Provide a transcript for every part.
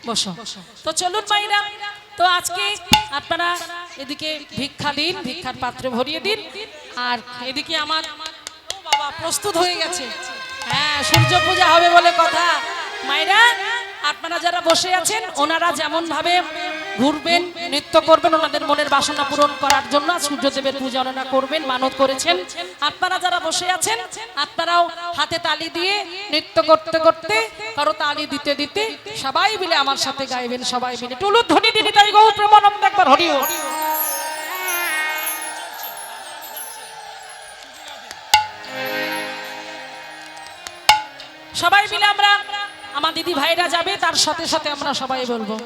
বসো। তো চলুন মাইরা, তো আজকে আপনারা এদিকে ভিক্ষা দিন, ভিক্ষার পাত্রে ভরিয়ে দিন, আর এদিকে আমার ও বাবা প্রস্তুত হয়ে গেছে। হ্যাঁ, সূর্য পূজা হবে বলে কথা। মাইরা আপনারা যারা বসে আছেন, ওনারা যেমন ভাবে ঘুরবেন, নৃত্য করবেন, ওনাদের মনের বাসনা পূরণ করার জন্য সূর্যদেবের পূজা ওনারা করবেন, মানত করেছেন। আপনারা যারা বসে আছেন, আপনারাও হাতে তালি দিয়ে নৃত্য করতে করতে, কারো তালি দিতে দিতে সবাই মিলে আমার সাথে গাইবেন। সবাই মিলে টুলু ধ্বনি দিদি তাই গৌর প্রেমানন্দ একবার হরিও। সবাই মিলে আমরা, আমার দিদি ভাইরা যাবে, তার সাথে সাথে আমরা সবাই বলবো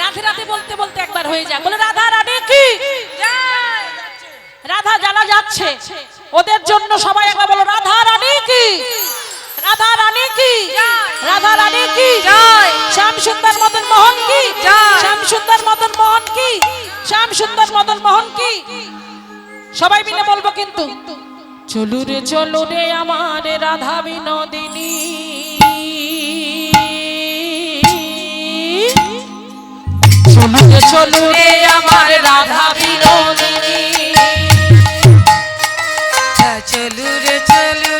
রাধে রাধে বলতে বলতে একবার হয়ে যায়, বলে রাধা রাধে কি জয়। রাধা জানা যাচ্ছে, ওদের জন্য সবাই একবার বলো রাধা রানী কি, রাধা রানী কি, রাধা রানী কি জয়। শ্যাম সুন্দর মদন মোহন কি জয়, শ্যাম সুন্দর মদন মোহন কি, শ্যাম সুন্দর মদন মোহন কি। সবাই মিলে বলবো কিন্তু, চলু রে আমার রাধা বিনোদিনী, চলু রে আমার রাধা বিনোদিনী, চলু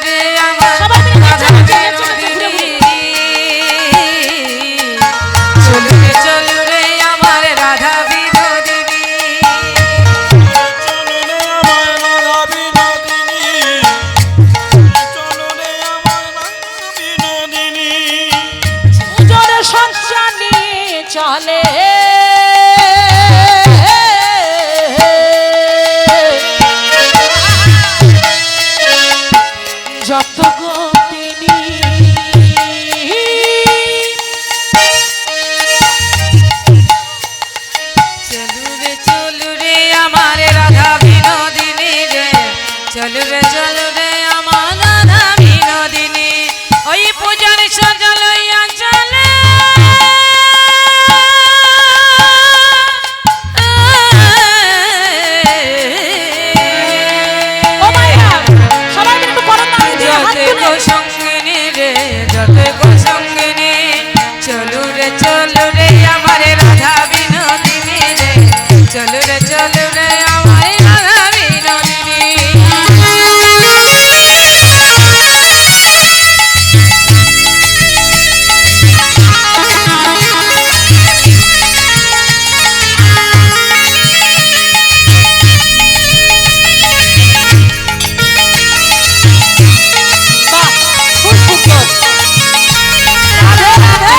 রে আমার রাধা বিনোদিনী, চলু রে আমার রাধা বিনোদিনী, পুজোর সজ্জা নিয়ে চলে যত গোপিনী, চলু রে আমার রাধা বিনোদিনী রে, চলু রে আমার রাধা বিনোদিনী, ওই পূজার সজা লইয়া চলে ও মাইয়া সবাই মিলে একটু করো তালি দিয়ে হাত যতে তুলে। গো সঙ্গিনী রে, যতে গো সঙ্গিনী, চলু রে আমার রাধা বিনোদিনী রে, চলু রে আমার রাধা বিনোদিনী। বাহ, খুব সুন্দর। রাধে রাধে।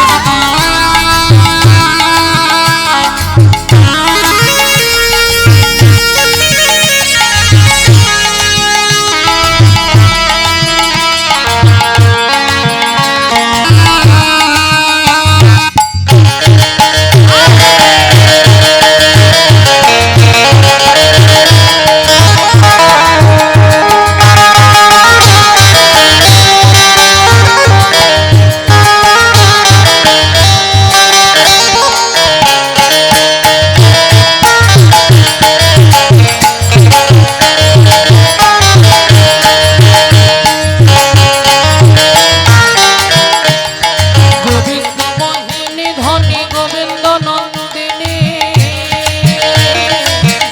গোবিন্দ মোহিনী ধনী গোবিন্দ নন্দিনী,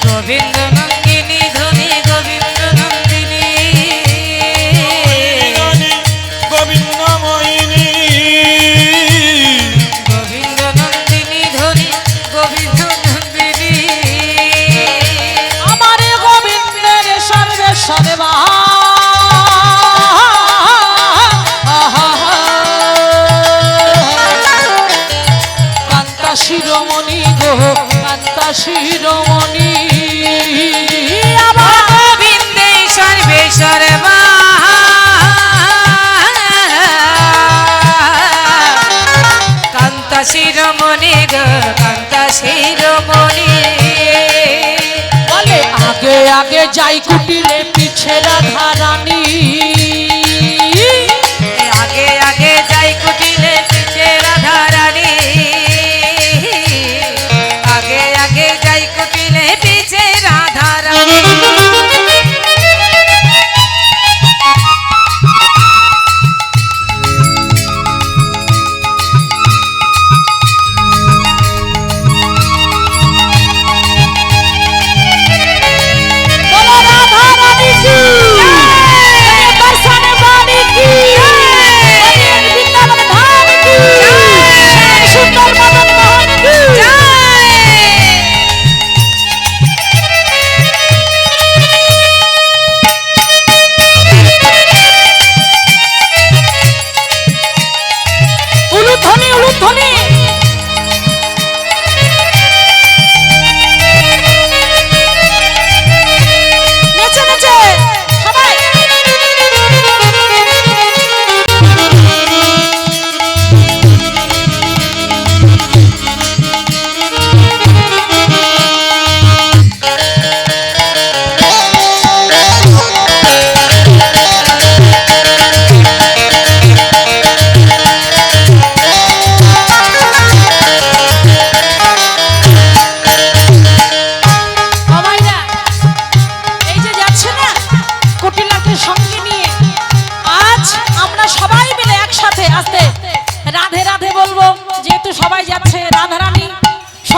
গোবিন্দ নন্দিনী ধনী গোবিন্দ নন্দিনী, গোবিন্দ নন্দিনী ধনী গোবিন্দ নন্দিনী, আমার গোবিন্দের সর্বেশ্বরে কান্তা শিরোমণি গো, কান্তা শিরোমণি, আমার গোবিন্দে সর্বেশ্বরে কান্তা শিরোমণি গো, কান্তা শিরোমণি, বলে আগে আগে যাই কুটিরে পিছে রাধা রানী, আগে আগে যাই কুটিলে পিছে রাধা রানী, আগে আগে যাই কুটিলে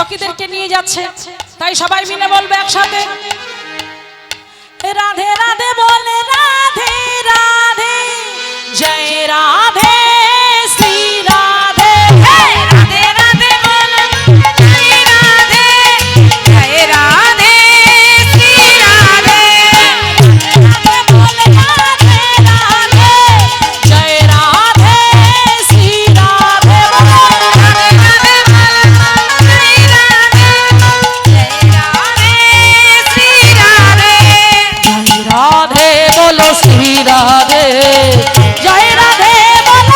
সখীদেরকে নিয়ে যাচ্ছে, তাই সবাই মিলে বলবে একসাথে, রাধে রাধে বলে রাধে রাধে, জয় রাধে শ্রী রাধে। রাধে রাধে বলো জয় রাধে, জয় রাধে শ্রী রাধে। রাধে বলে রাধে রাধে, জয় রাধে শ্রী রাধে। রাধে রাধে বলো জয় রাধে, জয় রাধে শ্রী রাধে। রাধে বলো শ্রী রাধে, জয় রাধে বলো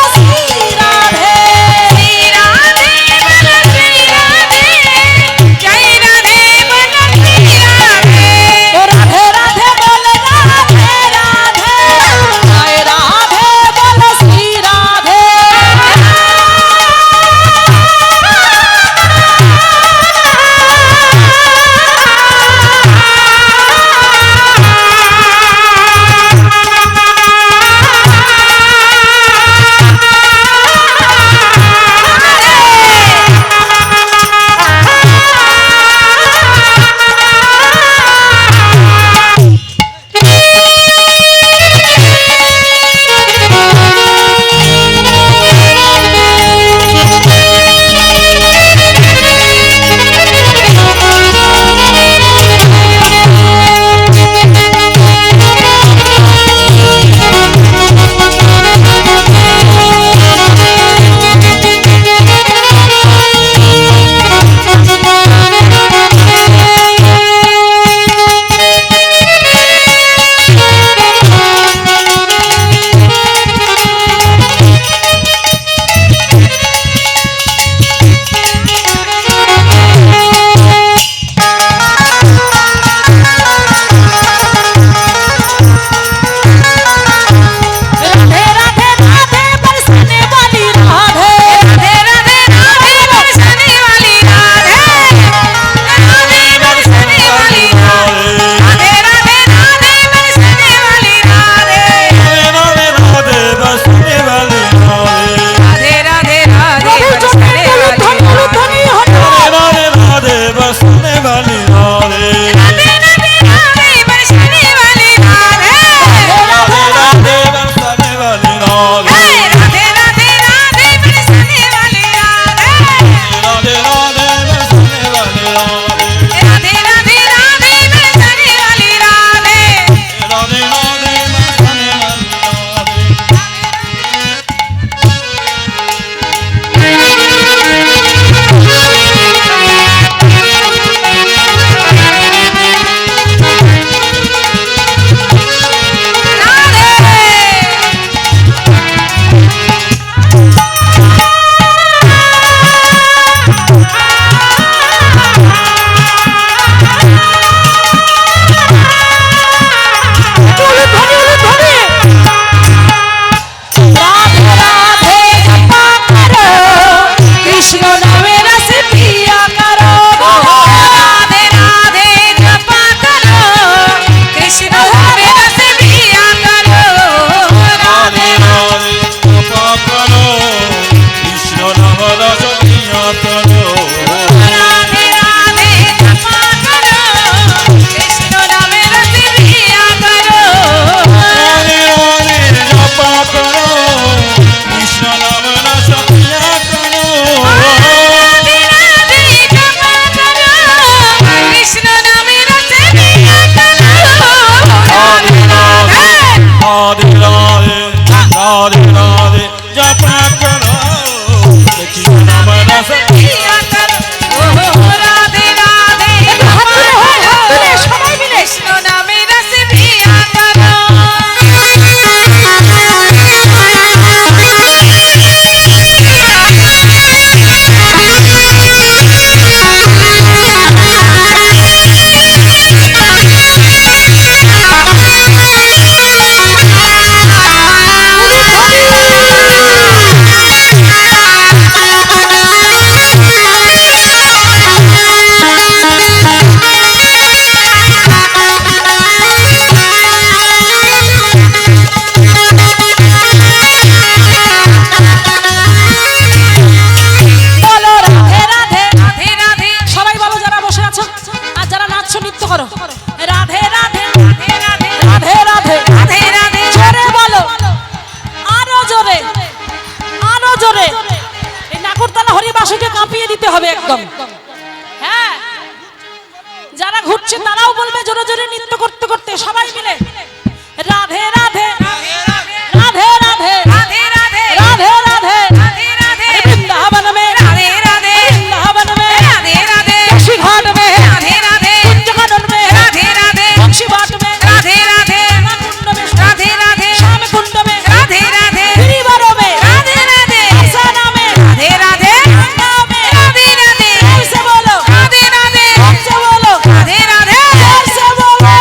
ঘুরছে তারাও বলবে জোরে জোরে নৃত্য করতে করতে সবাই মিলে রাধে রাধে রাধে রাধে রাধে রাধে রাধে রাধে রাধে রাধে বৃন্দাবন में রাধে রাধে বৃন্দাবन में রাধে রাধে काशी घाट में राधे राधे कुंजकानन में राधे राधे बंशी बाट में राधे राधे कुंड में राधे राधे श्याम कुंड में राधे राधे गिरिवरों में राधे राधे बरसाना में राधे राधे गंगा में राधे राधे जोर से बोलो राधे राधे जोर से बोलो राधे राधे जोर से बोलो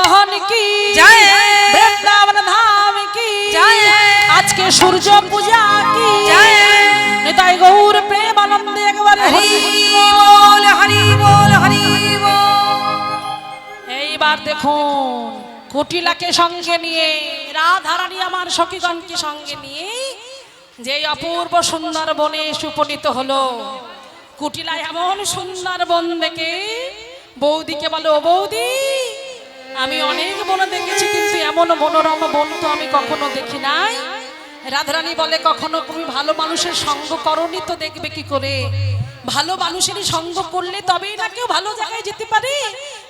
মোহন কি জয়। বৃন্দাবন ধাম কি জয়। আজকে সূর্য পূজা কি জয়। নিতাই গৌর প্রেমানন্দে একবারে হরি বল হরি বল হরি বল। এইবার দেখুন কুটিলাকে সঙ্গে নিয়ে রাধারানী আমার সখীগণকে সঙ্গে নিয়ে যে অপূর্ব সুন্দর বনে সুপনীত হলো। কুটিলা এমন সুন্দর বন দেখে বৌদিকে বলে, ও বৌদি, আমি অনেক বন দেখেছি কিন্তু এমন মনোরম বন তো আমি কখনো দেখি নাই। রাধারানী বলে, কখনো তুমি ভালো মানুষের সঙ্গ করনি তো দেখবে কি করে? ভালো মানুষেরই সঙ্গ করলে তবেই না কেউ ভালো জায়গায় যেতে পারে।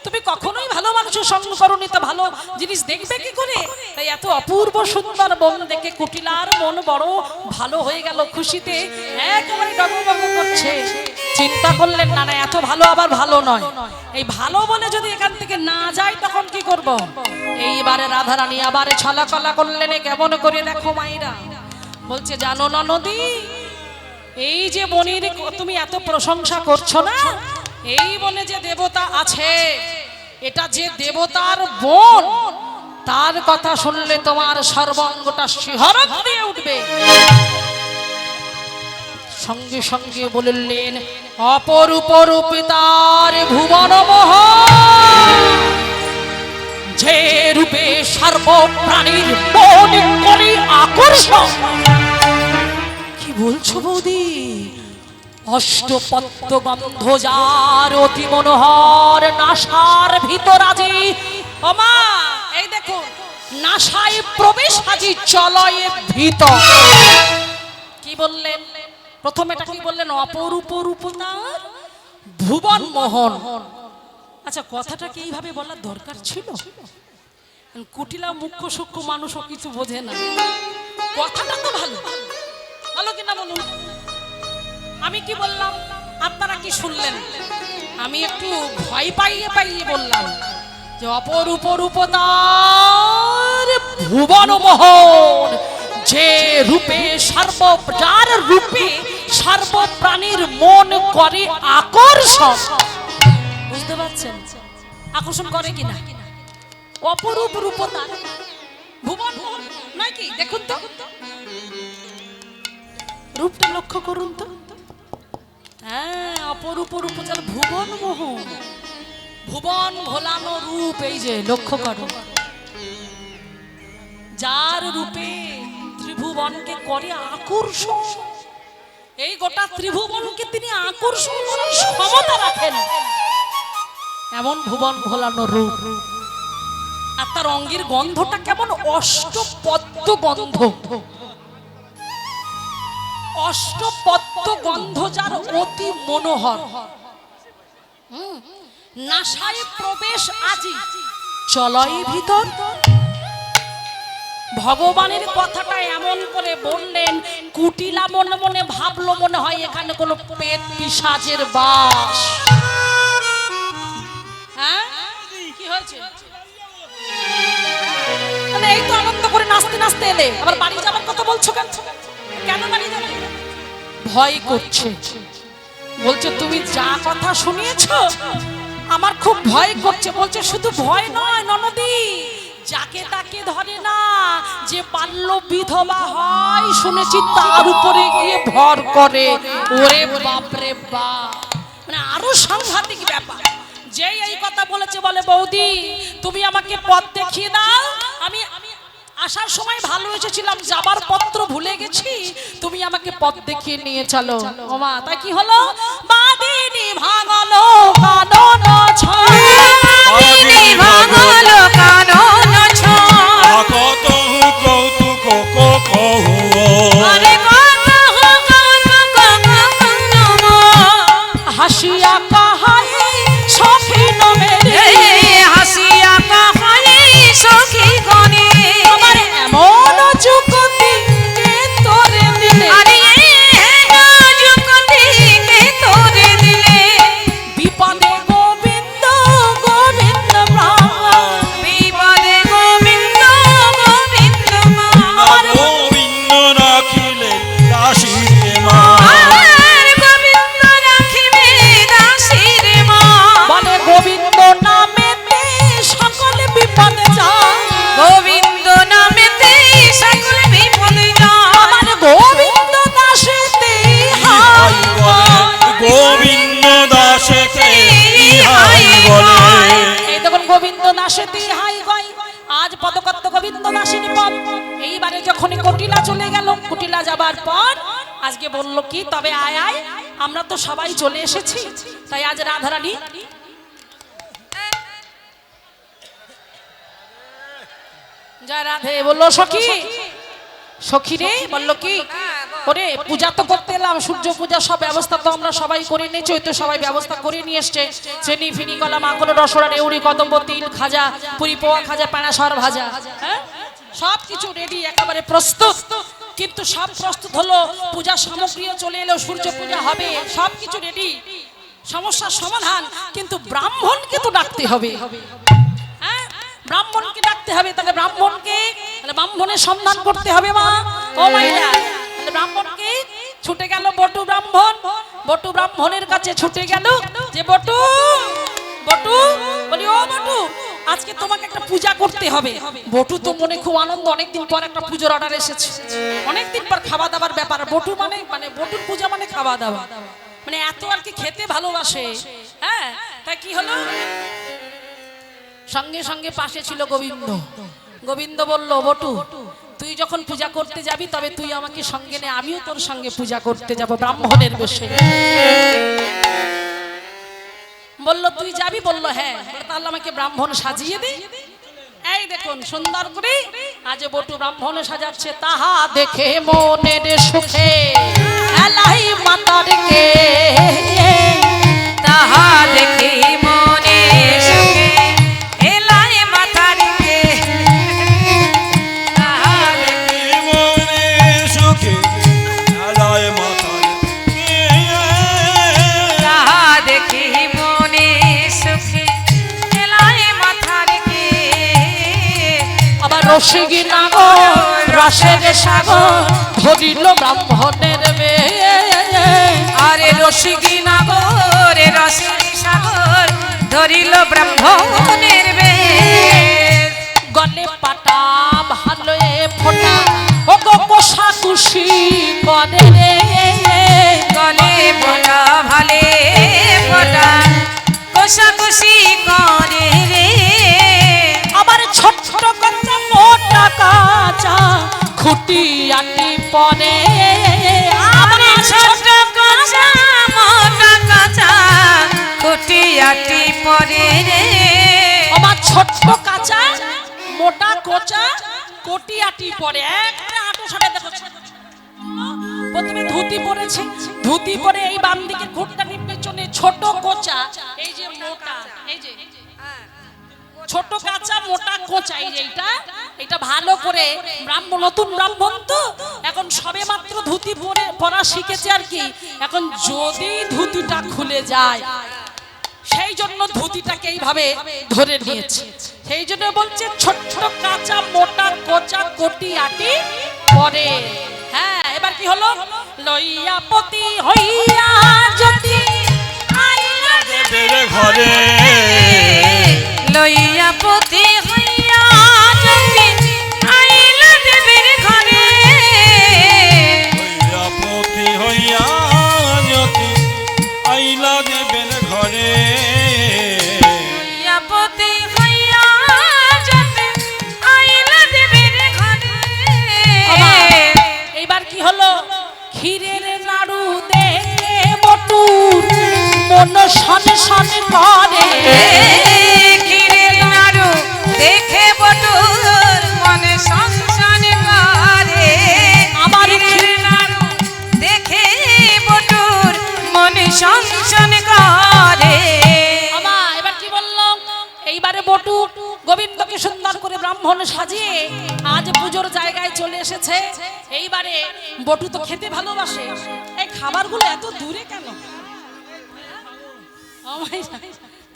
তুমি কখনোই ভালো মানুষের সঙ্গ করনি তো ভালো জিনিস দেখবে কি করে? তাই এত অপূর্ব সুন্দর বন দেখে কুটিলার মন বড় ভালো হয়ে গেল, খুশিতে একেবারে ডগমগ করছে। চিন্তা করলেন, না না, এত ভালো আবার ভালো নয়, এই ভালো বলে যদি এখান থেকে না যায় তখন কি করব? এইবারে রাধারানী আবার ছলাকলা করলেন, কেমন করে দেখো মাইরা। বলছে, জানো না নদী, এই যে বনের তুমি এত প্রশংসা করছো না, এই বনে যে দেবতা আছে, এটা যে দেবতার বন, তার কথা শুনলে তোমার সর্বাঙ্গটা শিহরণ দিয়ে উঠবে। সঙ্গে সঙ্গে বললেন, অপরূপ রূপিতার ভুবন মোহন, যে রূপে সর্বপ্রাণীর মন করে আকর্ষণ। কি বলছো বৌদি? অষ্টপত্র গন্ধ যার অতি মনোহর, নাসার ভিতর আজি। ওমা, এই দেখো, নাসায় প্রবেশ আজি চলয়ে ভিতর। কি বললেন? প্রথমে এটা কি বললেন? অপরূপ রূপতার ভুবন মোহন। আচ্ছা, কথাটা কি এইভাবে বলার দরকার ছিল? কুটিলা মুখ্য সূক্ষ্ম মানুষও কিছু বোঝে না। কথাটা তো ভালো, ভালো কিনা বলুন? আমি কি বললাম, আপনারা কি শুনলেন? আমি একটু ভয় পাইয়ে পাইয়ে বললাম যে অপরূপ রূপতার ভুবন মোহন, যে রূপে যার রূপে সর্বপ্রাণীর মন করে আকর্ষণ। বুঝতে পারছেন? আকর্ষণ করে কিনা? অপরূপ রূপতার ভুবন মোহন নাকি? দেখুন তো রূপটা লক্ষ্য করুন তো। হ্যাঁ, অপরূপ রূপতার ভুবন মোহন, ভুবন ভোলানো রূপ। এই যে লক্ষ্য করো, যার রূপে ত্রিভুবনকে করে আকর্ষণ, এই গোটা ত্রিভুবনকে তিনি আকর্ষণ করার ক্ষমতা রাখেন, এমন ভুবন ভোলানো রূপ। আর তার অঙ্গের গন্ধটা কেমন অষ্টপদ্ম গন্ধ, অষ্টপদ্ম গন্ধ যার অতি মনোহর। নাসায় প্রবেশ আজি চলয় ভিতর। ভগবানের কথাটা এমন করে বললেন, কুটিলা মনে মনে ভাবলো মনে হয় এখানে কোনো পেট পিশাচের বাস। হ্যাঁ, কি হয়েছে? মানে এই তো আনন্দ করে নাচতে নাচতে এলে, আবার বাড়ি যাবার কথা বলছো কেন? কেন বাড়ি যাবে? ভয় করছে। বলছে, তুমি যা কথা শুনিয়েছো আমার খুব ভয় করছে। বলছে, শুধু ভয় নয় ননদি, যাকে তাকে ধরে না, যে বাল্য বিধবা হয় শুনেছি তার উপরে গিয়ে ভর করে। ওরে বাপরে বাপ, মানে আরো সাংঘাতিক ব্যাপার। যে এই কথা বলেছে বলে, বৌদি তুমি আমাকে পথ দেখিয়ে দাও, আমি আসার সময় ভালো এসেছিলাম, যাবার পত্র ভুলে গেছি, তুমি আমাকে পথ দেখিয়ে নিয়ে চলো। ওমা, তাই কি হলো? বাদিনী ভাঙলো কানন ছয়, বাদিনী ভাঙলো কানন ছয়, কত কৌতুক কহু, আরে কত কৌতুক হাসিয়া কাহাই সখী নমেরে, হাসিয়া কাহাই সখী গণে, আমার এমন যুগতি কে তোরে দিলে, আরে যুগতি কে তোরে দিলে, বিপদে গোবিন্দ গোবিন্দ প্রাণ, দাসেতি হাই গয়, আজ পদকত্ত গোবিন্দ দাসিনী পদ। এইবারে যখন কটিলা চলে গেল, কটিলা যাবার পর আজকে বলল কি, তবে আয় আয়, আমরা তো সবাই চলে এসেছি, তাই আজ রাধারানী জয় রাধে বললো, সখী সখী রে, বললো কি, ওরে পূজা তো করতে এলাম, সূর্য পূজা সব ব্যবস্থা তো আমরা সবাই করে নিয়েছি, ওই তো সবাই ব্যবস্থা করে নিয়ে এসছে, চেনি ফিনি কলা মাখন রসড়া রেউড়ি কদম্ব তিল খাজা পুরি পোয়া খাজা পানা সর ভাজা, হ্যাঁ সব কিছু রেডি একেবারে প্রস্তুত। কিন্তু সব প্রস্তুত হলো, পূজা সামগ্রীও চলে এলো, সূর্য পূজা হবে, সব কিছু রেডি, সমস্যার সমাধান, কিন্তু ব্রাহ্মণকে তো ডাকতে হবে, হ্যাঁ ব্রাহ্মণকে ডাকতে হবে। তাহলে ব্রাহ্মণকে, তাহলে ব্রাহ্মণের সন্ধান করতে হবে মা ও মাইরা। তাহলে ব্রাহ্মণকে ছুটে গেল বটু ব্রাহ্মণ, বটু ব্রাহ্মণের কাছে ছুটে গেল, যে বটু বটু, বলি ও বটু, আজকে তোমাকে একটা পূজা করতে হবে। বটু তো মনে খুব আনন্দ, অনেকদিন পর একটা পুজোর অর্ডার এসেছে, অনেকদিন পর খাওয়া দাওয়ার ব্যাপার। বটু মানে মানে বটুর পূজা মানে খাওয়া দাওয়া, মানে এত আর কি খেতে ভালোবাসে, হ্যাঁ তাই কি হলো, সঙ্গে সঙ্গে পাশে ছিল গোবিন্দ। গোবিন্দ বলল, বটু তুই যখন পূজা করতে যাবি, তবে তুই আমাকে সঙ্গে নে, আমিও তোর সঙ্গে পূজা করতে যাব ব্রাহ্মণের বেশে। বলল তুই যাবি, বলল হ্যাঁ, তাহলে আমাকে ব্রাহ্মণ সাজিয়ে দে। এই দেখুন সুন্দর করে আজ বটু ব্রাহ্মণ সাজাচ্ছে, তাহা দেখে মনের সুখে এলাই মাতার কে, তাহা দেখে মনে সুখে এলাই মাথার কে, তাহা দেখে মনে সুখে আলায় মাথায় তাহা দেখে মনে সুখে এলাই মাথার কে। আবার রসিকী নাগর রসের সাগর ধরিল ব্রাহ্মণের মেয়ে, আরে রসিকী নাগর রসের সাগর ধরিল ব্রাহ্মণের বেশ, গলে পাটা ভালো ফোটা, ও গো কষা খুশি করে রে, গলে ফোটা ভালে ফোটা কষাকষি করে রে। আবার ছোট্ট কাঁচা মোটা কাঁচা খুঁটি আটি পরে, আমার ছোট কাঁচা মোটা কাঁচা খুঁটিয়াটি পরে রে। আমার ছোট্ট কাঁচা মোটা কোচা কোটি আটি পরে, একটা আটো সাথে দেখো, প্রথমে ধুতি পরেছে, ধুতি পরে এই বাম দিকে ঘুরটা নির্বাচনে ছোট কোচা, এই যে মোটা, এই যে ছোট কাঁচা মোটা কোচা, এই যে এটা ভালো করে ব্রাহ্মণ, নতুন ব্রাহ্মণ তো এখন সবে মাত্র ধুতি পরা শিখেছে আর কি, এখন যদি ধুতিটা খুলে যায় সেই জন্য ধুতিটাকে এইভাবে ধরে নিয়েছে, সেই জন্য বলছে ছোট্ট কাঁচা মোটা কোচা কোটি আটি পরে। হ্যাঁ এবার কি হলো, লইয়া পতি হইয়া যদি আইলা দেবের ঘরে, লইয়া পতি হইয়া যদি আইলা দেবের ঘরে, হইয়া পতি হইয়া যতি আইলা দেবের ঘরে, লইয়া পতি হইয়া যদি আইলা দেবের ঘরে। এইবার কি হলো, ক্ষীরের নাড়ু দেখে বটুর মন সন সন করে, ক্ষীরের নাড়ু দেখে বটুর মনে সংসান করে, আমার ক্ষীরের নাড়ু দেখে বটুর মনে সংসান করে। আমা এবার কি বললো, এইবারে বটু গোবিন্দকে সুন্দর করে ব্রাহ্মণ সাজিয়ে আজ পুজোর জায়গায় চলে এসেছে। এইবারে বটু তো খেতে ভালোবাসে, এই খাবারগুলো এত দূরে কেন, ও মাই গড,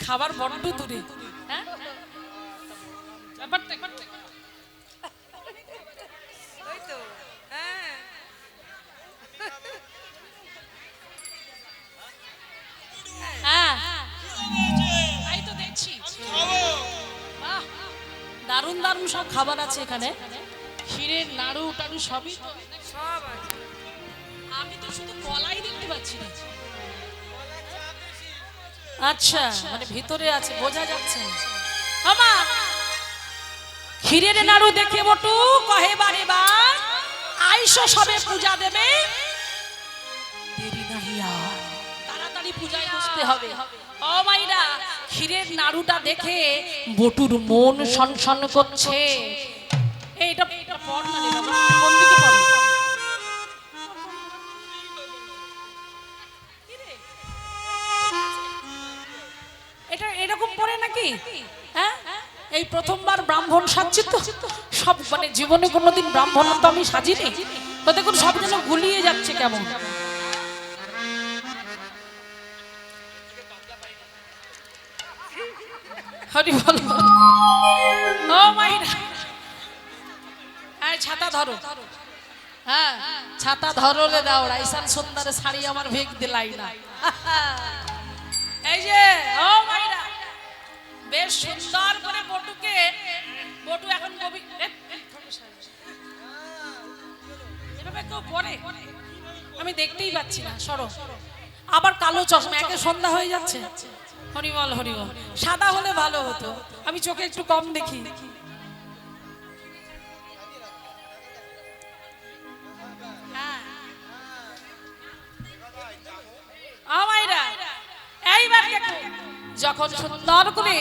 খাবার বড্ড দূরে, হ্যাঁ ব্যাপারটা হ্যাঁ তাই তো দেখছি, বাহ দারুণ দারুণ সব খাবার আছে এখানে, ক্ষীরের নাড়ু টাড়ু সবই তো, সব আছে। আমি তো শুধু কলাই দেখতে পাচ্ছি না। আচ্ছা মানে ভিতরে আছে, বোঝা যাচ্ছে না। আমা ক্ষীরের নাড়ু দেখে বটু কহে বারে বার আইসো সবে পূজা দেবে দেরি নাহি আর তাড়াতাড়ি পূজায় বসতে হবে। ও মাইরা ক্ষীরের নাড়ুটা দেখে বটুর মন সনসন করছে। এইটা পড় না রে বাবা, কোন দিকে পড়ে? এটা এরকম পড়ে নাকি? হ্যাঁ, এই প্রথমবার ব্রাহ্মণ সাজছি তো, সব মানে জীবনে কোনোদিন ব্রাহ্মণ তো আমি সাজিনি, তো দেখুন সব যেন গুলিয়ে যাচ্ছে কেমন। হরি বল। ও মাইরা, ছাতা ধরো। হ্যাঁ, ছাতা ধরলে দাও, রাইসান সুন্দরে শাড়ি আমার ভেগ দিলাই না। এই যে ও মাইরা, বেশ সুন্দর করে বটুকে, বটু এখন কবি এভাবে কেউ পরে আমি দেখতেই পাচ্ছি না। সরো, আবার কালো চশমা, একে সন্ধ্যা হয়ে যাচ্ছে। হরিবল হরিবল, সাদা হলে ভালো হতো, আমি চোখে একটু কম দেখি। এইবার দেখো যখন সুন্দর করে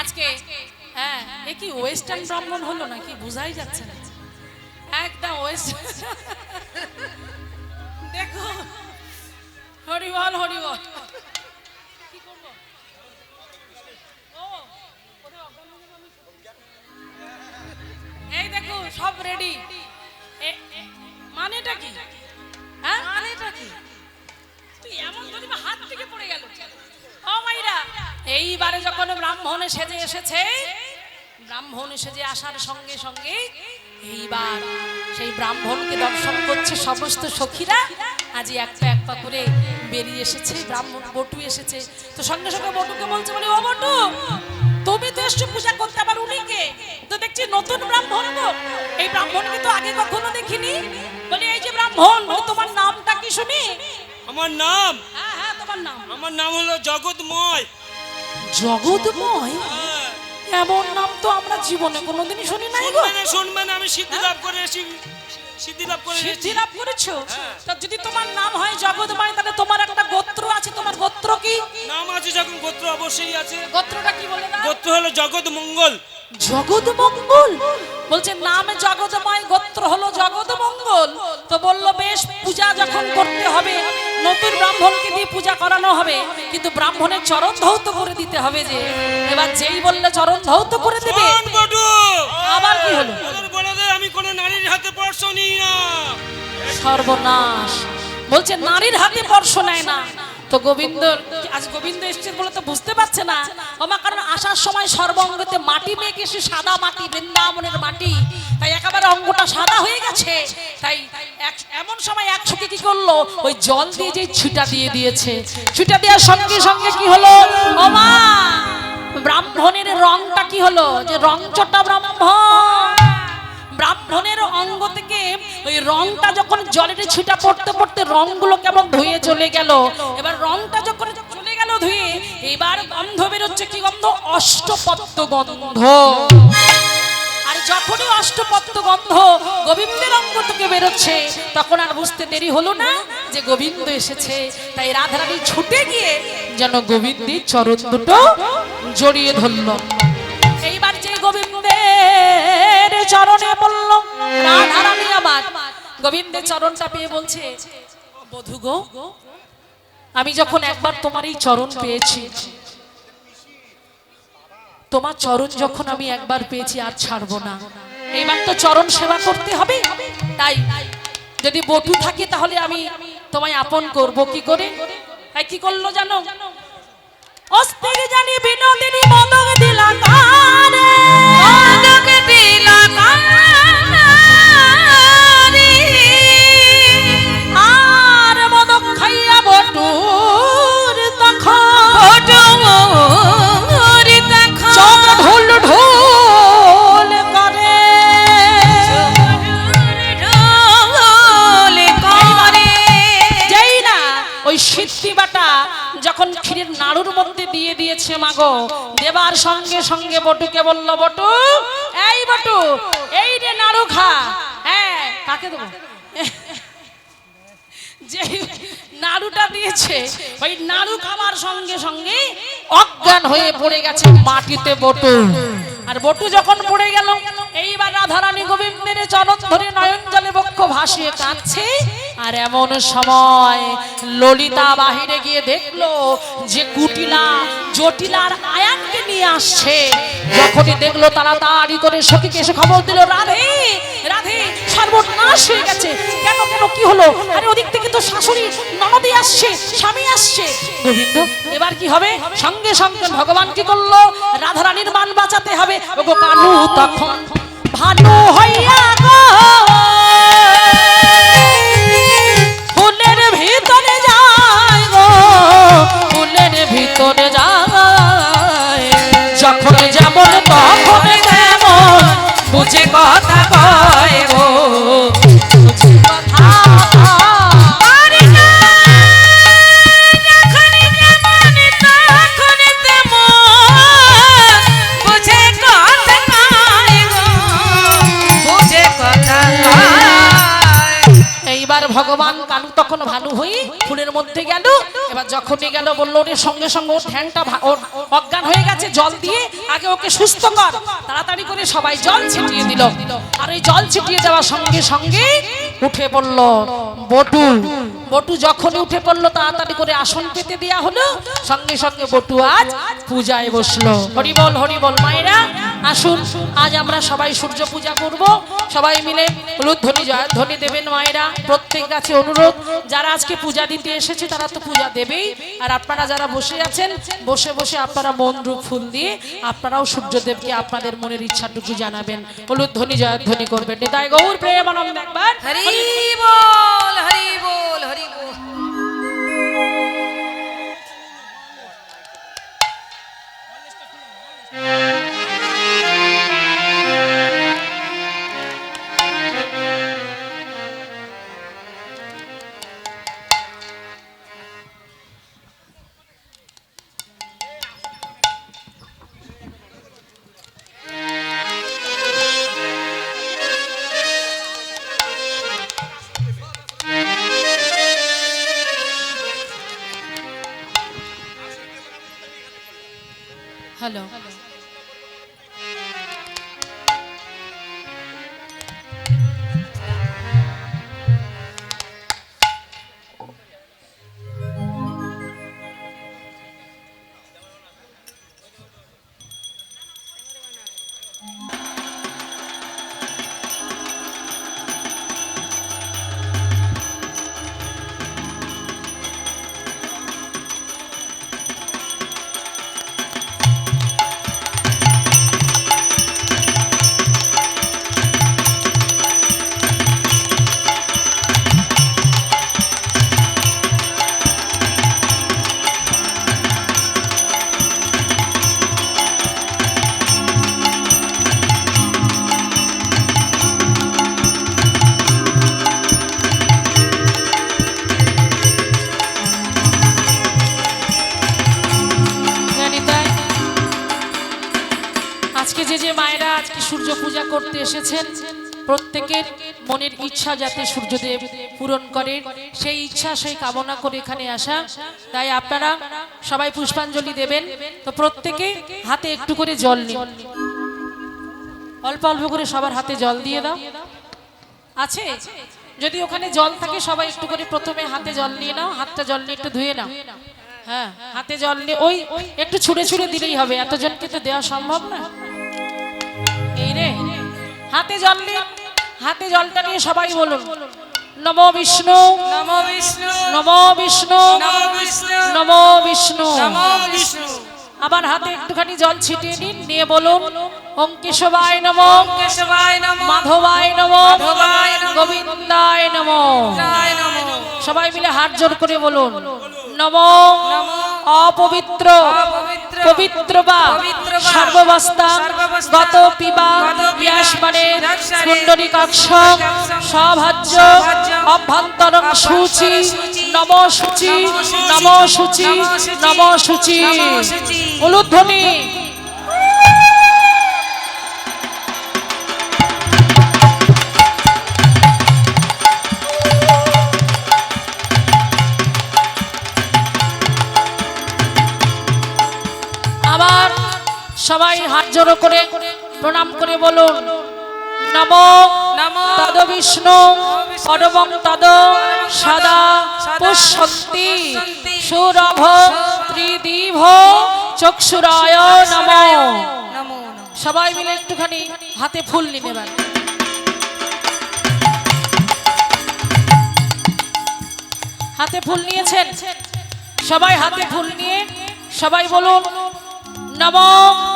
আজকে, হ্যাঁ এ কি ওয়েস্টার্ন ব্রাহ্মণ হলো নাকি বোঝাই যাচ্ছে না, একদম ওয়েস্ট। দেখো হরিবল হরিবল, এই দেখো সব রেডি। মানেটা কি? হ্যাঁ মানেটা কি? তুই এমন ধরি হাত থেকে পড়ে গেল। ও মাইরা, এইবারে যখন ব্রাহ্মণ সেজে এসেছে, ব্রাহ্মণ সেজে আসার সঙ্গে সঙ্গে এইবার সেই ব্রাহ্মণকে দর্শন করছে সমস্ত সখীরা। আজই একটা একটা করে বেরিয়ে এসেছে, ব্রাহ্মণ বটু এসেছে, তো সঙ্গে সঙ্গে বটুকে বলছে, বলে ও বটু তুমি তো এসছো পূজা করতে, আবার উনি কে? তো দেখছি নতুন ব্রাহ্মণ গো, এই ব্রাহ্মণকে তো আগে কখনো দেখিনি। বলি এই যে ব্রাহ্মণ, তোমার নামটা কি শুনি? আমার নাম? হ্যাঁ হ্যাঁ তোমার নাম? আমার নাম হলো জগৎময়। জগৎময়? এমন নাম তো আমরা জীবনে কোনোদিনই শুনি নাই গো। শুনবেন, আমি সিদ্ধি লাভ করে সিদ্ধি লাভ করে সিদ্ধি লাভ করেছো? তা যদি তোমার নাম হয় জগৎময়, তাহলে তোমার একটা গোত্র আছে, তোমার গোত্র কি? নাম আছে যখন গোত্র অবশ্যই আছে। গোত্রটা কি বলে না? গোত্র হলো জগৎ মঙ্গল। জগৎ মঙ্গল বলছে, নাম জগৎময়, গোত্র হলো জগৎ মঙ্গল। তো বললো বেশ, পূজা যখন করতে হবে, নতুন ব্রাহ্মণকে দিয়ে পূজা করানো হবে, কিন্তু ব্রাহ্মণের চরণ ধৌত করে দিতে হবে। যে এবার যেই বললে চরণ ধৌত করে দেবে, আবার কি হলো? আমি কোন নারীর হাতে স্পর্শ নিই না। সর্বনাশ, বলছে নারীর হাতে স্পর্শ নেয় না। তো গোবিন্দ, আজ গোবিন্দ এসছে বলে তো বুঝতে পারছে না ওমা, কারণ আসার সময় সর্বঙ্গতে মাটি মেঘ এসে, সাদা মাটি, বৃন্দাবনের মাটি, তাই একেবারে অঙ্গটা সাদা হয়ে গেছে। তাই এমন সময় এক সখী কি করলো, ওই জল দিয়ে যে ছিটা দিয়ে দিয়েছে, ছিটা দেওয়ার সঙ্গে সঙ্গে কি হলো ওমা, ব্রাহ্মণের রংটা কি হলো, যে রংচটা ব্রাহ্মণ, ব্রাহ্মণের অঙ্গ থেকে ওই রংটা যখন জলের ছিটা পড়তে পড়তে রংগুলো কেমন ধুয়ে চলে গেল। এবার রংটা যখন চলে গেল ধুয়ে, এবার গন্ধ বেরোচ্ছে, কি গন্ধ? অষ্টপত্র গন্ধ। আর যখনই অষ্টপত্র গন্ধ গোবিন্দের অঙ্গ থেকে বেরোচ্ছে, তখন আর বুঝতে দেরি হলো না যে গোবিন্দ এসেছে। তাই রাধারানী ছুটে গিয়ে যেন গোবিন্দের চরণ দুটো জড়িয়ে ধরল। এইবার যে গোবিন্দের চরণে বলল, রাধারানী আমার গোবিন্দের চরণটা পেয়ে বলছে, বধূ গো, আমি যখন একবার তোমার এই চরণ পেয়েছি, তোমার চরণ যখন আমি একবার পেয়েছি, আর ছাড়বো না। এইবার তো চরণ সেবা করতে হবে, তাই যদি বটু থাকে তাহলে আমি তোমায় আপন করব। কি করে? তাই কি করলো জানো? অস্থির জানি বিনোদিনী মদক দিলা কারে, মদক দিলা কারে, আর মদক খাইয়া বটুর তখন, চোখ ঢোল ঢোল করে, যেই না ওই সিদ্ধি বাটা যখন ক্ষীরের নাড়ুর মধ্যে দিয়ে দিয়েছে মাগো, দেবার দেওয়ার সঙ্গে সঙ্গে বটুকে বলল, বটু এই বটু, এই রে নাড়ু খা। হ্যাঁ, কাকে দেবো? যে নাড়ুটা দিয়েছে ওই নাড়ু খাবার সঙ্গে সঙ্গে অজ্ঞান হয়ে পড়ে গেছে মাটিতে বটু। আর বটু যখন পড়ে গেল, এইবার রাধারানী গোবিন্দের চরণ ধরে নয়ন জলে বক্ষ ভাসিয়ে কাঁদছে। আর এমন সময় ললিতা বাহিরে গিয়ে দেখলো যে কুটিলা জটিলার আয়ানকে নিয়ে আসছে। যখনই দেখলো তাড়াতাড়ি করে সখীকে এসে খবর দিল, রাধে রাধে, সর্বনাশ হয়ে গেছে। কেন কেন, কি হলো? আরে ওদিক থেকে তো শাশুড়ি ননদী আসছে, স্বামী আসছে। গোবিন্দ, এবার কি হবে? সঙ্গে সঙ্গে ভগবান কি করলো? রাধারানীর মান বাঁচাতে হবে। ওগো কানু তখন ভানু হইয়া গো ফুলের ভিতরে যায় গো, ফুলের ভিতরে যায়। যখন যেমন তখন তেমন বুঝে কথা কয় গো, বুঝে কথা পারে না। যখন যেমন তখন তেমন বুঝে কথা কয় গো, বুঝে কথা কয়। এইবার ভগবান কানু তখন ভানু হয়ে ফুলের মধ্যে গেল। এবার যখনই গেল বললো, ওর সঙ্গে সঙ্গে ওর ঠ্যাংটা ওর অজ্ঞান হয়ে গেছে, জল দিয়ে আগে ওকে সুস্থ কর। তাড়াতাড়ি করে সবাই জল ছিটিয়ে দিল। আর এই জল ছিটিয়ে যাওয়ার সঙ্গে সঙ্গে উঠে পড়ল বটু। বটু যখনই উঠে পড়লো, তাড়াতাড়ি করে আসন পেতে দেওয়া হলো। সঙ্গে সঙ্গে বটু আজ পূজায় বসলো। হরিবল হরিবল। মায়েরা আসুন, আজ আমরা সবাই সূর্য পূজা করব। সবাই মিলে উলুধ্বনি জয়ধ্বনি দেবেন। মায়েরা প্রত্যেক কাছে অনুরোধ, যারা আজকে পূজা দিতে এসেছে তারা তো পূজা দেবেই। আর আপনারা যারা বসে আছেন, বসে বসে আপনারা মন রূপ ফুল দিয়ে আপনারাও সূর্যদেবকে আপনাদের মনের ইচ্ছাটুকু জানাবেন, উলুধ্বনি জয়ধ্বনি করবেন। নিতাই গৌর প্রেমানন্দ। একবার হরি বল হরি বল হরি বল। হ্যালো, আজকে যে মায়েরা আজকে সূর্য পূজা করতে এসেছেন, প্রত্যেকের মনের ইচ্ছা যাতে সূর্যদেব পূরণ করেন, সেই ইচ্ছা সেই কামনা করে এখানে আসা। তাই আপনারা সবাই পুষ্পাঞ্জলি দেবেন। তো প্রত্যেকে হাতে একটু করে জল নিন, অল্প অল্প করে সবার হাতে জল দিয়ে দাও। আছে যদি ওখানে জল থাকে, সবাই একটু করে প্রথমে হাতে জল নিয়ে নাও। হাতটা জল নিয়ে একটু ধুয়ে নাও। হ্যাঁ, হাতে জল নিয়ে ওই একটু ছুঁড়ে ছুঁড়ে দিলেই হবে, এতজনকে তো দেওয়া সম্ভব না। এই রে, হাতে জল নিয়ে, হাতে জলটা নিয়ে সবাই বলুন, নমো বিষ্ণু নমো বিষ্ণু নমো বিষ্ণু নমো বিষ্ণু নমো বিষ্ণু। নমো বিষ্ণু। আবার হাতে একটুখানি জল ছিটিয়ে নিন, নিয়ে বলুন, ওম কেশবায় নমো, কেশবায় নমো, মাধবায় নমো, মাধবায় নমো, গোবিন্দায় নমো। গোবিন্দায় নমো। সবাই মিলে হাত জোর করে বলুন, নমো অপবিত্র পবিত্র বা সর্ববস্তা গত পিবা ইয়াসমানে কুণ্ডলিকাক্ষ সভাজ্য অভ্যন্তরং শুচি নম শুচি নম শুচি নম শুচি। উলুধ্বনি সবাই হাত জোড়ো করে প্রণাম করে বলুন নমো নমো তদ বিষ্ণু পরমং তদ সদা পুষ্যন্তি সুরভ ত্রিদিভ চক্ষুরায় নমো। নমো সবাই মিলে একটুখানি হাতে ফুল নিন এবার। হাতে ফুল নিয়েছেন সবাই, হাতে ফুল নিয়ে সবাই বলুন নমো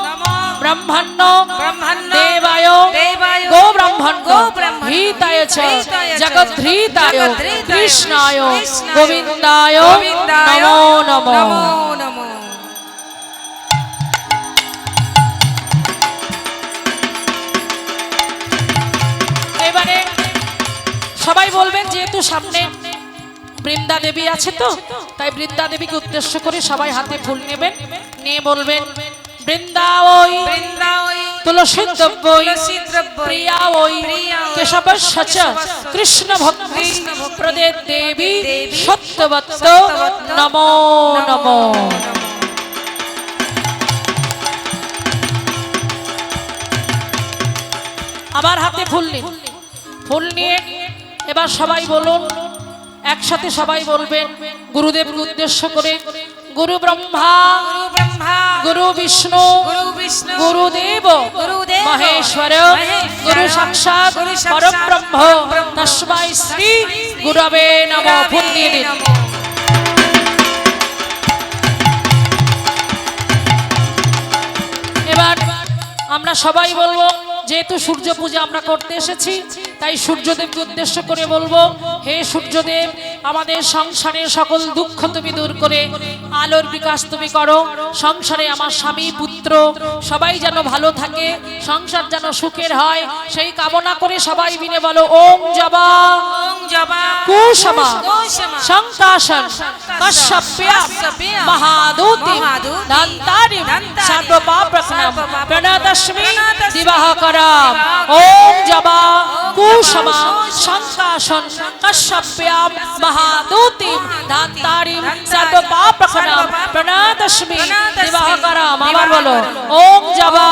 নমো ব্রহ্মণ্য ব্রহ্মণ্য দেবায় দেবায় গো ব্রহ্মণ্য গো ব্রহ্মণ্য হিতায় চ হিতায় চ জগদ্ধিতায় জগদ্ধিতায় কৃষ্ণায় কৃষ্ণায় গোবিন্দায় গোবিন্দায় নমো নমো। নমো নমো। এবারে সবাই বলবেন, যেহেতু সামনে বৃন্দা দেবী আছে তো তাই বৃন্দা দেবীকে উদ্দেশ্য করে সবাই হাতে ফুল নেবেন, নিয়ে বলবেন বৃন্দা ওই বৃন্দাবৈ তুলসী দ্রব্যই তুলসীদ্রব্যৈ প্রিয়া ওই প্রিয়া ওই কেশবস্য চ কৃষ্ণ ভক্তি কৃষ্ণ ভক্তি প্রদে দেবী দেবী সত্যবত্ত সত্যবত্ত নমো নমো। আবার হাতে ফুল নিন, ফুল নিয়ে এবার সবাই বলুন, একসাথে সবাই বলবেন গুরুদেবকে উদ্দেশ্য করে গুরু ব্রহ্মা গুরু ব্রহ্মা গুরু বিষ্ণু গুরু বিষ্ণু গুরুদেব গুরুদেব মহেশ্বর মহেশ্বর গুরু সাক্ষাৎ গুরু সাক্ষাৎ পরব্রহ্ম পরব্রহ্ম তস্मै শ্রী গুরবে নমঃ। ফুল দিয়ে দিন। নমো। এবার আমরা সবাই বলবো, যেহেতু সূর্য পূজা আমরা করতে এসেছি তাই সূর্যদেবকে উদ্দেশ্য করে বলবো, হে সূর্যদেব আমাদের সংসারের সকল দুঃখ তুমি দূর করে আলোর বিকাশ তুমি করো, সংসারে আমার স্বামী পুত্র সবাই যেন ভালো থাকে, সংসার যেন সুখের হয় সেই কামনা করে সবাই মিলে বলো ওম জবা ওং জবা কুসমা কুসমা সংকাশন কশ্যপ্যা কশ্যপ্যা মহাদূতি মহাদূতি দন্তারিম দন্তারিম সর্বপাপপ্রণাম সর্বপাপ প্রণতস্মি প্রণতস্মি দিবাকরাম ওম জবা কুসমা সংকাশন কশ্যপ্যা মহাদূতি দন্তারিম সর্বপাপপ্রণাম প্রণতস্মি দিবাকরাম। আবার বলো ওম জবা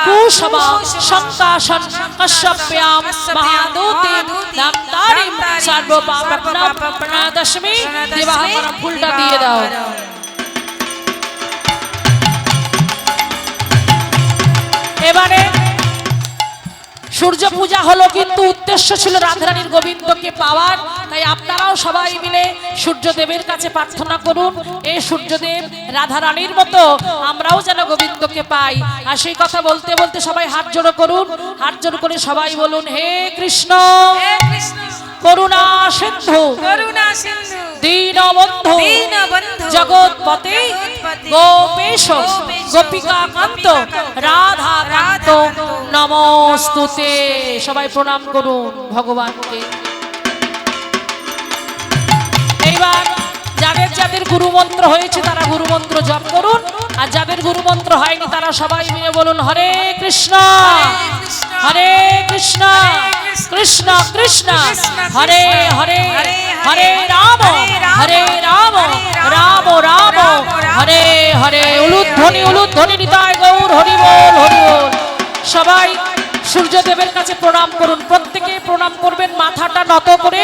কুসমা সংকাশন কশ্যপ্যা মহাদূতি দন্তারিম সর্বপাপপ্রণাম প্রণতস্মি দিবাকরাম। ফুলটা দিয়ে দাও। এবারে সূর্য পূজা হলো, কিন্তু উদ্দেশ্য ছিল রাধারানীর গোবিন্দকে পাওয়ার, তাই আপনারাও সবাই মিলে সূর্যদেবের কাছে প্রার্থনা করুন, এই সূর্যদেব রাধারানীর মতো আমরাও যেন গোবিন্দকে পাই। আর সেই কথা বলতে বলতে সবাই হাত জোড়ো করুন, হাত জোড়ো করে সবাই বলুন হে কৃষ্ণ হে কৃষ্ণ করুণা সিন্ধু করুণা সিন্ধু দীনবন্ধু দীনবন্ধু জগৎপতে জগৎপতে গোপেশ গোপেশ গোপিকাকান্ত রাধাকান্ত নমস্তুতে। সবাই প্রণাম করুন ভগবানকে। এইবার যাদের যাদের গুরুমন্ত্র হয়েছে তারা গুরুমন্ত্র জপ করুন, আর যাদের গুরুমন্ত্র হয়নি তারা সবাই মিলে বলুন হরে কৃষ্ণ হরে কৃষ্ণ কৃষ্ণ কৃষ্ণ হরে হরে হরে রাম হরে রাম রাম রাম হরে হরে। উলুধ্বনি উলুধ্বনি নিতাই গৌর হরি বল হরি বল। সবাই সূর্যদেবের কাছে প্রণাম করুন, প্রত্যেকে প্রণাম করবেন মাথাটা নত করে,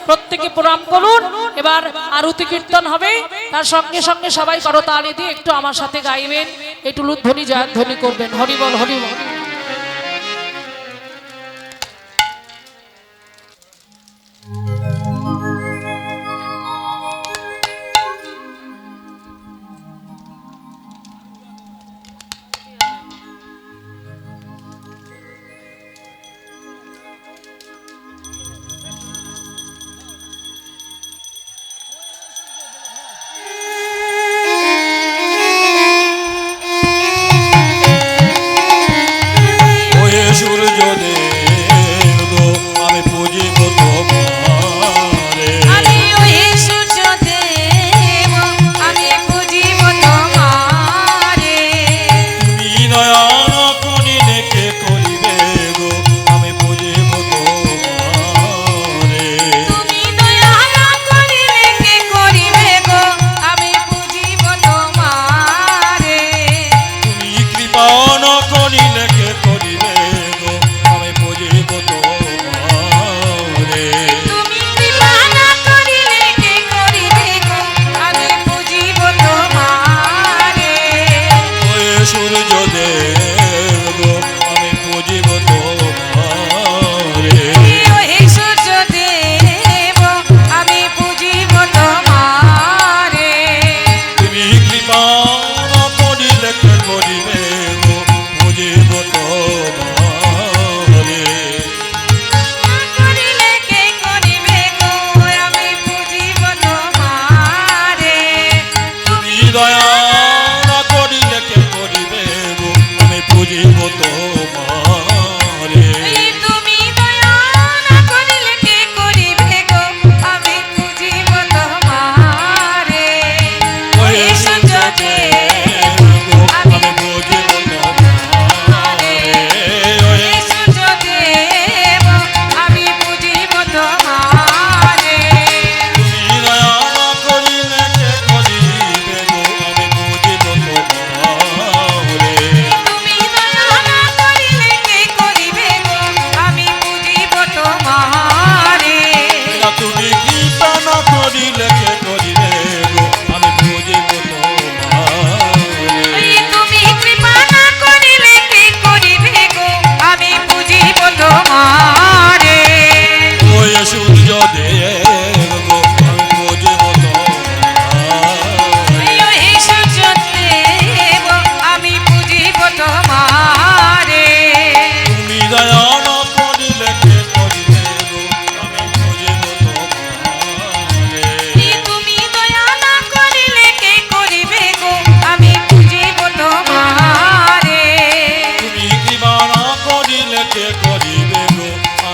প্রত্যেকে প্রণাম করুন। এবার আরতি কীর্তন হবে, তার সঙ্গে সঙ্গে সবাই করতালি দিয়ে একটু আমার সাথে গাইবেন, একটু উলুধ্বনি জয়ধ্বনি করবেন। হরি বল হরি বল।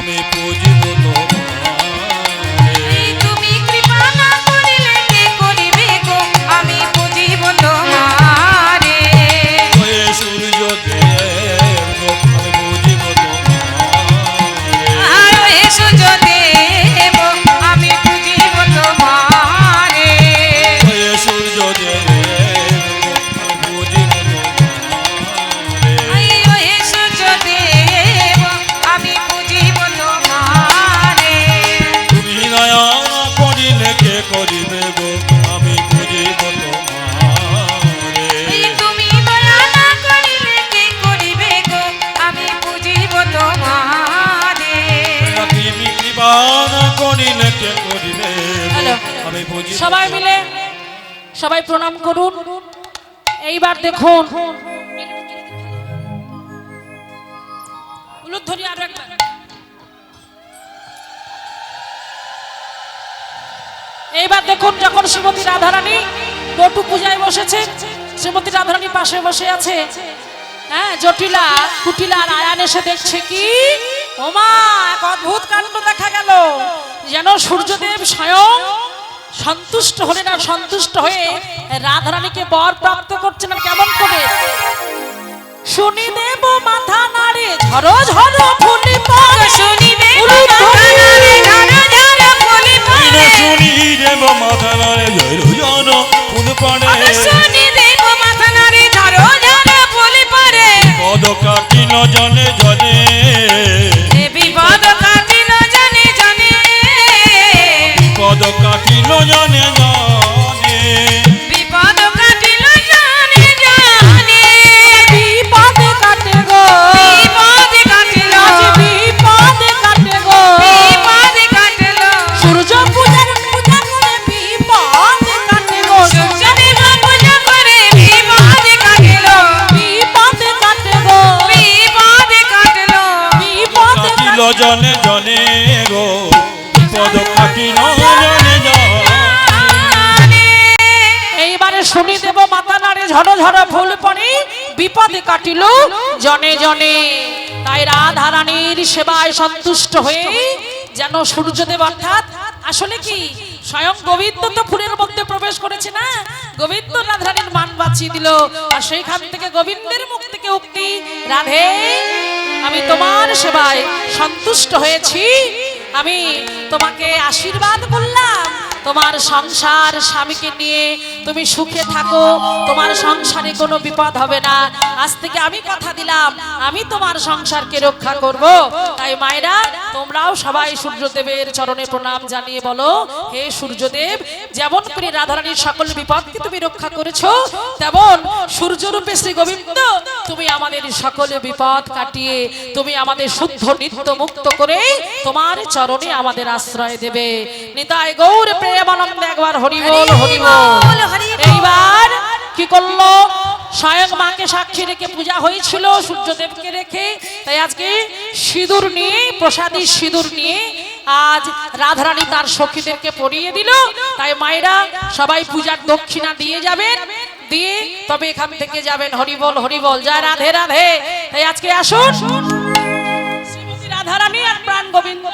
আমি পুজিব তোমারে। তুমি কৃপা না করিলে কে করিবে গো আমি বুঝিব তোমারে। ওহে সূর্যদেব গো আমি পুজিব তোমারে। আর ওহে সূর্যদেব আমি বুঝিব তোমারে। ওহে সূর্যদেব গো আমি পুজিব তোমারে। ওহে সূর্যদেব আমি বুঝিব তোমারে। তুমি দয়া না করিলে কে করিবে গো আমি পুজিব তোমারে। তুমি দয়া না করিলে কে করিবে গো আমি বুঝিব তোমারে। তুমি কৃপা না করিলে কে করিবে গো হ্যালো। আমি পুজিব সবাই মিলে সবাই প্রণাম করুন। এইবার দেখুন উলুধ্বনি আরো একবার। এইবার দেখুন যখন শ্রীমতী রাধারানী বটু পূজায় বসেছে, শ্রীমতী রাধারানী পাশে বসে আছে, হ্যাঁ, জটিলা কুটিলা আর আয়ান এসে দেখছে কি ওমা এক অদ্ভুত কাণ্ড দেখা গেল। যেন সূর্যদেব স্বয়ং সন্তুষ্ট হলেন, আর সন্তুষ্ট হয়ে রাধারানীকে বর প্রাপ্ত করছেন। আর কেমন করে শুনি দেব মাথা নাড়ে ঝরো ঝরো ফুলি পড়ে, শুনি দেব উলুধ্বনি। ঝরো ঝরো ফুলি পড়ে। শুনি দেব মাথা নাড়ে জয় জন ফুল পড়ে। শুনি দেব মাথা নাড়ে ঝরো ঝরো ফুলি পড়ে। পদ কাটিল জনে জনে এ বিপদ কাটিল জানে জানে। পদ কাটিল জনে জনে বিপদ কাটিল জানে জানে। বিপদ কাটে গো, বিপদ কাটিল আজ বিপদ কাটে গো, বিপদ কাটিল। সূর্য পূজা করে বিপদ কাটে গো, সূর্যদেব পূজা করে বিপদ কাটিল। বিপদ কাটে গো, বিপদ কাটিল। বিপদ কাটিল কাটে। জনে জনে গো পদ কাটিল জনে জনে। এইবারে শুনি দেব মাথা নাড়ে ঝড়ো ঝড়ো ফুল পড়ে, বিপদে কাটিল জনে জনে। তাই রাধারানীর সেবায় সন্তুষ্ট হয়ে যেন সূর্যদেব, অর্থাৎ আসলে কি স্বয়ং গোবিন্দ তো ফুলের মধ্যে প্রবেশ করেছে না, গোবিন্দ রাধারানীর মান বাঁচিয়ে দিল। আর সেইখান থেকে গোবিন্দের মুখ থেকে উক্তি, রাধে আমি তোমার সেবায় সন্তুষ্ট হয়েছি, আমি তোমাকে আশীর্বাদ করলাম, তোমার সংসার স্বামীকে নিয়ে তুমি সুখে থাকো, তোমার সংসারে কোনো বিপদ হবে না। আজ থেকে আমি কথা দিলাম আমি তোমার সংসারকে রক্ষা করব। তাই মায়েরা তোমরাও সবাই সূর্যদেবের চরণে প্রণাম জানিয়ে বলো, হে সূর্যদেব, যেমন করে রাধারানীর সকল বিপদকে তুমি রক্ষা করেছো, তেমন সূর্যরূপে শ্রী গোবিন্দ তুমি আমাদের সকল বিপদ কাটিয়ে তুমি আমাদের শুদ্ধ নিত্য মুক্ত করে তোমার চরণে আমাদের আশ্রয় দেবে। নিতাই গৌর প্রেমানন্দে একবার হরি বল হরি বল। এইবার কি করলো, স্বয়ং মাকে সাক্ষী রেখে পূজা হয়েছিল সূর্যদেবকে রেখে। তাই আজকে সিঁদুর নিয়ে, প্রসাদী সিঁদুর নিয়ে আজ রাধারানী তার সখীদেরকে পরিয়ে দিল। তাই মায়েরা সবাই পূজার দক্ষিণা দিয়ে যাবেন, দিয়ে তবে এখান থেকে যাবেন। হরি বল হরি বল, জয় রাধে রাধে। তাই আজকে আসুন শ্রীমতী রাধারানী আর প্রাণ গোবিন্দ